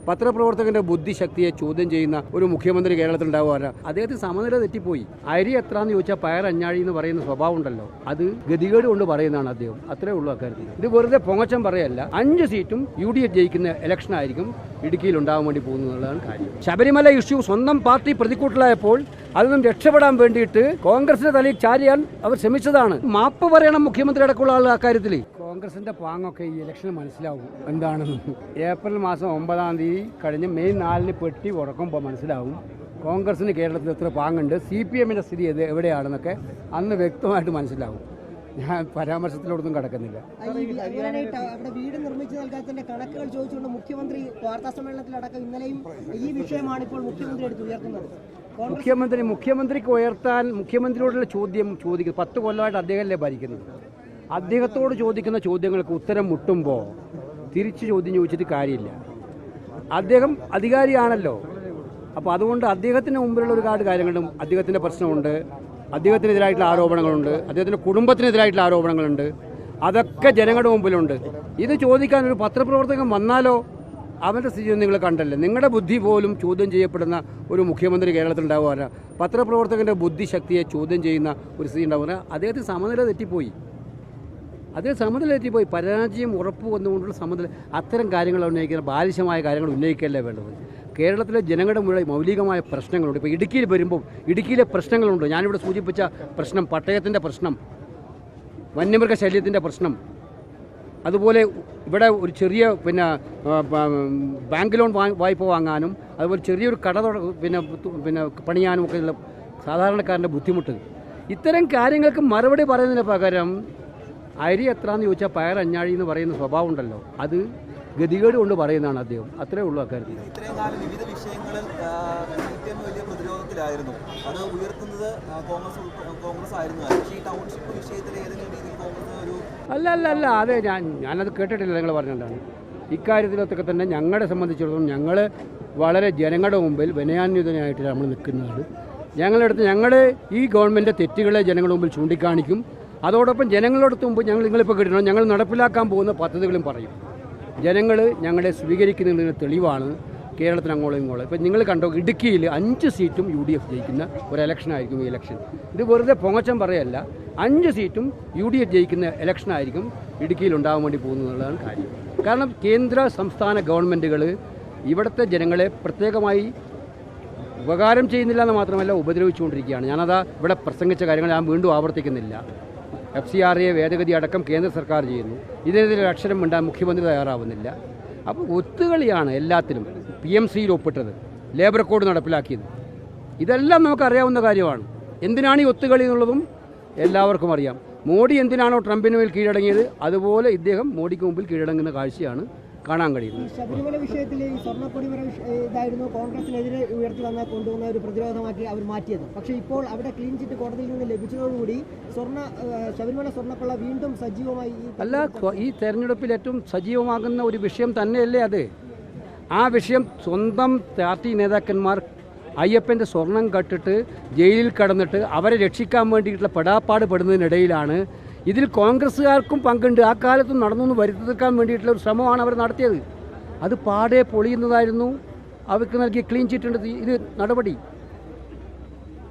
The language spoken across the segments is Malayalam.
പത്രപ്രവർത്തകന്റെ ബുദ്ധിശക്തിയെ ചോദ്യം ചെയ്യുന്ന ഒരു മുഖ്യമന്ത്രി കേരളത്തിൽ ഉണ്ടാവുക. അദ്ദേഹത്തിന് സമനില തെറ്റിപ്പോയി. അരി എത്രാന്ന് ചോദിച്ചാൽ പയർ അഞ്ഞാഴി എന്ന് പറയുന്ന സ്വഭാവം ഉണ്ടല്ലോ, അത് ഗതികേട് കൊണ്ട് പറയുന്നതാണ് അദ്ദേഹം. അത്രേ ഉള്ളൂ അക്കാര്യത്തിൽ. ഇത് വെറുതെ പൊങ്ങച്ചം പറയല്ല. 5 സീറ്റും UDF ജയിക്കുന്ന ഇലക്ഷൻ ആയിരിക്കും ഇടുക്കിയിൽ ഉണ്ടാവാൻ വേണ്ടി പോകുന്നതാണ് കാര്യം. ശബരിമല ഇഷ്യൂ സ്വന്തം പാർട്ടി പ്രതിക്കൂട്ടിലായപ്പോൾ അതിൽ നിന്നും രക്ഷപ്പെടാൻ വേണ്ടിയിട്ട് കോൺഗ്രസിന്റെ തലയിൽ ചാരിയാൽ അവർ ശ്രമിച്ചതാണ്. മാപ്പ് പറയണം മുഖ്യമന്ത്രി അടക്കമുള്ള ആൾ അക്കാര്യത്തിൽ. കോൺഗ്രസിന്റെ പാങ്ങൊക്കെ ഈ ഇലക്ഷന് മനസ്സിലാവും എന്താണെന്ന്. ഏപ്രിൽ മാസം 9-ാം തീയതി കഴിഞ്ഞ് മെയ് 4-ന് പെട്ടി ഉറക്കുമ്പോൾ മനസ്സിലാവും കോൺഗ്രസിന് കേരളത്തിൽ എത്ര പാങ്ങുണ്ട്, CPM-ന്റെ സ്ഥിതി എവിടെയാണെന്നൊക്കെ അന്ന് വ്യക്തമായിട്ട് മനസ്സിലാവും. ഞാൻ പരാമർശത്തിലൊന്നും കടക്കുന്നില്ല. അവിടെ വീട് നിർമ്മിച്ചു നൽകാത്തതിന്റെ കണക്കുകൾ ചോദിച്ചുകൊണ്ട് മുഖ്യമന്ത്രി വാർത്താ സമ്മേളനത്തിലടക്കം ഇന്നലെയും ഈ വിഷയമാണ് ഇപ്പോൾ മുഖ്യമന്ത്രി എടുത്ത് ഉയർത്തുന്നത്. മുഖ്യമന്ത്രിക്ക് ഉയർത്താൻ മുഖ്യമന്ത്രിയോടുള്ള ചോദ്യം ചോദിക്കുന്നത് 10 കൊല്ലമായിട്ട് അദ്ദേഹമല്ലേ ഭരിക്കുന്നത്. അദ്ദേഹത്തോട് ചോദിക്കുന്ന ചോദ്യങ്ങൾക്ക് ഉത്തരം മുട്ടുമ്പോൾ തിരിച്ചു ചോദ്യം ചോദിച്ചിട്ട് കാര്യമില്ല. അദ്ദേഹം അധികാരിയാണല്ലോ. അപ്പോൾ അതുകൊണ്ട് അദ്ദേഹത്തിന് മുമ്പിലുള്ള ഒരുപാട് കാര്യങ്ങളും, അദ്ദേഹത്തിൻ്റെ പ്രശ്നമുണ്ട്, അദ്ദേഹത്തിനെതിരായിട്ടുള്ള ആരോപണങ്ങളുണ്ട്, അദ്ദേഹത്തിൻ്റെ കുടുംബത്തിനെതിരായിട്ടുള്ള ആരോപണങ്ങളുണ്ട്, അതൊക്കെ ജനങ്ങളുടെ മുമ്പിലുണ്ട്. ഇത് ചോദിക്കാൻ ഒരു പത്രപ്രവർത്തകൻ വന്നാലോ അവൻ്റെ സ്ഥിതി നിങ്ങൾ കണ്ടല്ലേ. നിങ്ങളുടെ ബുദ്ധി പോലും ചോദ്യം ചെയ്യപ്പെടുന്ന ഒരു മുഖ്യമന്ത്രി കേരളത്തിൽ ഉണ്ടാവുക. പത്രപ്രവർത്തകൻ്റെ ബുദ്ധിശക്തിയെ ചോദ്യം ചെയ്യുന്ന ഒരു സ്ഥിതി ഉണ്ടാവുക. അദ്ദേഹത്തിന് സമനില തെറ്റിപ്പോയി. പരാജയം ഉറപ്പ് വന്നുകൊണ്ടുള്ള സമനില. അത്തരം കാര്യങ്ങൾ ഉന്നയിക്കുന്ന ബാലിശമായ കാര്യങ്ങൾ ഉന്നയിക്കല്ലേ വേണ്ടത്. കേരളത്തിലെ ജനങ്ങളുടെ മുഴുവൻ മൗലികമായ പ്രശ്നങ്ങളുണ്ട്. ഇപ്പോൾ ഇടുക്കിയിൽ വരുമ്പോൾ ഇടുക്കിയിലെ പ്രശ്നങ്ങളുണ്ട്. ഞാനിവിടെ സൂചിപ്പിച്ച പ്രശ്നം, പട്ടയത്തിൻ്റെ പ്രശ്നം, വന്യമൃഗശല്യത്തിൻ്റെ പ്രശ്നം, അതുപോലെ ഇവിടെ ഒരു ചെറിയ ബാങ്ക് ലോൺ വായ്പ വാങ്ങാനും അതുപോലെ ചെറിയൊരു കട പണിയാനും ഒക്കെ ഉള്ള സാധാരണക്കാരൻ്റെ ബുദ്ധിമുട്ട്. ഇത്തരം കാര്യങ്ങൾക്ക് മറുപടി പറയുന്നതിന് പകരം അരി എത്രാന്ന് ചോദിച്ചാൽ പയർ അഞ്ഞാഴി എന്ന് പറയുന്ന സ്വഭാവം ഉണ്ടല്ലോ, അത് ഗതികേട് കൊണ്ട് പറയുന്നതാണ് അദ്ദേഹം. അത്രേ ഉള്ളൂ അക്കാര്യത്തിൽ. ഇത്രയും കാലം വിവിധ വിഷയങ്ങളിൽ വലിയ പ്രതിരോധത്തിലായിരുന്നു. അത് ഉയർത്തുന്നത് കോൺഗ്രസ് ആയിരുന്നു. പക്ഷേ ഈ ടൗൺഷിപ്പ് വിഷയത്തിൽ ഏതെങ്കിലും രീതിയിൽ കോൺഗ്രസ് ഒരു അല്ല അതെ, ഞാനത് കേട്ടിട്ടില്ല. നിങ്ങൾ പറഞ്ഞിട്ടാണ് ഇക്കാര്യത്തിലൊക്കെ തന്നെ ഞങ്ങളെ സംബന്ധിച്ചിടത്തോളം ഞങ്ങൾ വളരെ ജനങ്ങളുടെ മുമ്പിൽ വിനയാന്വിതനായിട്ട് നമ്മൾ നിൽക്കുന്നതാണ്. ഞങ്ങൾ ഈ ഗവൺമെൻറ് തെറ്റുകളെ ജനങ്ങളുടെ മുമ്പിൽ ചൂണ്ടിക്കാണിക്കും. അതോടൊപ്പം ജനങ്ങളോടൊത്ത് മുമ്പ് നിങ്ങളിപ്പോൾ കിട്ടണം, ഞങ്ങൾ നടപ്പിലാക്കാൻ പോകുന്ന പദ്ധതികളും പറയും. ജനങ്ങൾ ഞങ്ങളെ സ്വീകരിക്കുന്നതിന് തെളിവാണ് കേരളത്തിന് അങ്ങോളം ഇങ്ങോളം. ഇപ്പം നിങ്ങൾ കണ്ടോ, ഇടുക്കിയിൽ 5 സീറ്റും UDF ജയിക്കുന്ന ഒരു ഇലക്ഷനായിരിക്കും ഈ ഇലക്ഷൻ. ഇത് വെറുതെ പൊങ്ങച്ചം പറയല്ല. 5 സീറ്റും UDF ജയിക്കുന്ന ഇലക്ഷനായിരിക്കും ഇടുക്കിയിൽ ഉണ്ടാകാൻ വേണ്ടി പോകുന്നതാണ് കാര്യം. കാരണം കേന്ദ്ര സംസ്ഥാന ഗവൺമെൻറ്റുകൾ ഇവിടുത്തെ ജനങ്ങളെ പ്രത്യേകമായി ഉപകാരം ചെയ്യുന്നില്ല എന്ന് മാത്രമല്ല ഉപദ്രവിച്ചുകൊണ്ടിരിക്കുകയാണ്. ഞാനതാ ഇവിടെ പ്രസംഗിച്ച കാര്യങ്ങൾ ഞാൻ വീണ്ടും ആവർത്തിക്കുന്നില്ല. FCRA ഭേദഗതി അടക്കം കേന്ദ്ര സർക്കാർ ചെയ്യുന്നു. ഇതിനെതിരെ അക്ഷരം മിണ്ടാൻ മുഖ്യമന്ത്രി തയ്യാറാവുന്നില്ല. അപ്പോൾ ഒത്തുകളിയാണ് എല്ലാത്തിലും. PMCയിൽ ഒപ്പിട്ടത്, ലേബർ കോഡ് നടപ്പിലാക്കിയത്, ഇതെല്ലാം നമുക്കറിയാവുന്ന കാര്യമാണ്. എന്തിനാണ് ഈ ഒത്തുകളി എന്നുള്ളതും എല്ലാവർക്കും അറിയാം. മോഡി എന്തിനാണോ ട്രംപിന് മേൽ കീഴടങ്ങിയത്, അതുപോലെ ഇദ്ദേഹം മോഡിക്ക് മുമ്പിൽ കീഴടങ്ങുന്ന കാഴ്ചയാണ് കാണാൻ കഴിയുന്നത്. ശബരിമല വിഷയത്തിൽ ഈ സ്വർണ്ണക്കൊടിമര ഇതായിരുന്നു കോൺഗ്രസിനെതിരെ ഉയർത്തി കൊണ്ടുവന്ന ഒരു പ്രതിരോധമാക്കി അവർ മാറ്റിയത്. പക്ഷേ ഇപ്പോൾ അവിടെ ക്ലീൻ ചിറ്റ് കോടതിയിൽ നിന്ന് ലഭിച്ചതോടുകൂടി ശബരിമല സ്വർണ്ണക്കൊള്ള വീണ്ടും സജീവമായി. ഈ തെരഞ്ഞെടുപ്പിൽ ഏറ്റവും സജീവമാകുന്ന ഒരു വിഷയം തന്നെയല്ലേ അത്. ആ വിഷയം സ്വന്തം പാർട്ടി നേതാക്കന്മാർ അയ്യപ്പൻ്റെ സ്വർണം കട്ടിട്ട് ജയിലിൽ കടന്നിട്ട് അവരെ രക്ഷിക്കാൻ വേണ്ടിയിട്ടുള്ള പെടാപ്പാട് പെടുന്നതിനിടയിലാണ് ഇതിൽ കോൺഗ്രസ്സുകാർക്കും പങ്കുണ്ട്. ആ കാലത്തും നടന്നു വരുത്തി തീർക്കാൻ വേണ്ടിയിട്ടുള്ള ഒരു ശ്രമമാണ് അവർ നടത്തിയത്. അത് പാടെ പൊളിയുന്നതായിരുന്നു അവർക്ക് നൽകിയ ക്ലീൻ ചിറ്റുണ്ട് ഇത് നടപടി.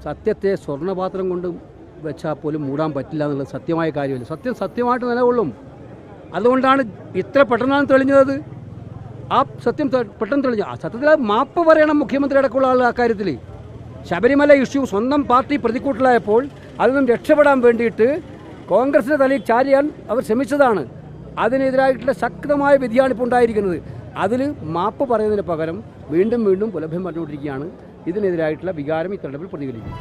സത്യത്തെ സ്വർണ്ണപാത്രം കൊണ്ട് വെച്ചാൽ പോലും മൂടാൻ പറ്റില്ല എന്നുള്ളത് സത്യമായ കാര്യമല്ല. സത്യമായിട്ട് നിലകൊള്ളും. അതുകൊണ്ടാണ് ഇത്ര പെട്ടെന്നാണ് തെളിഞ്ഞത്. ആ സത്യം പെട്ടെന്ന് തെളിഞ്ഞു. ആ സത്യത്തിൽ മാപ്പ് പറയണം മുഖ്യമന്ത്രി അടക്കമുള്ള ആൾ അക്കാര്യത്തിൽ. ശബരിമല ഇഷ്യൂ സ്വന്തം പാർട്ടി പ്രതിക്കൂട്ടിലായപ്പോൾ അതിൽ നിന്നും രക്ഷപ്പെടാൻ വേണ്ടിയിട്ട് കോൺഗ്രസിന്റെ തലയിൽ ചാരിയാൽ അവർ ശ്രമിച്ചതാണ്. അതിനെതിരായിട്ടുള്ള ശക്തമായ വിധിയാണ് ഇപ്പോൾ ഉണ്ടായിരിക്കുന്നത്. അതിൽ മാപ്പ് പറയുന്നതിന് പകരം വീണ്ടും പുലഭ്യം പറഞ്ഞുകൊണ്ടിരിക്കുകയാണ്. ഇതിനെതിരായിട്ടുള്ള വികാരം ഈ തെരഞ്ഞെടുപ്പിൽ പ്രതികരിക്കും.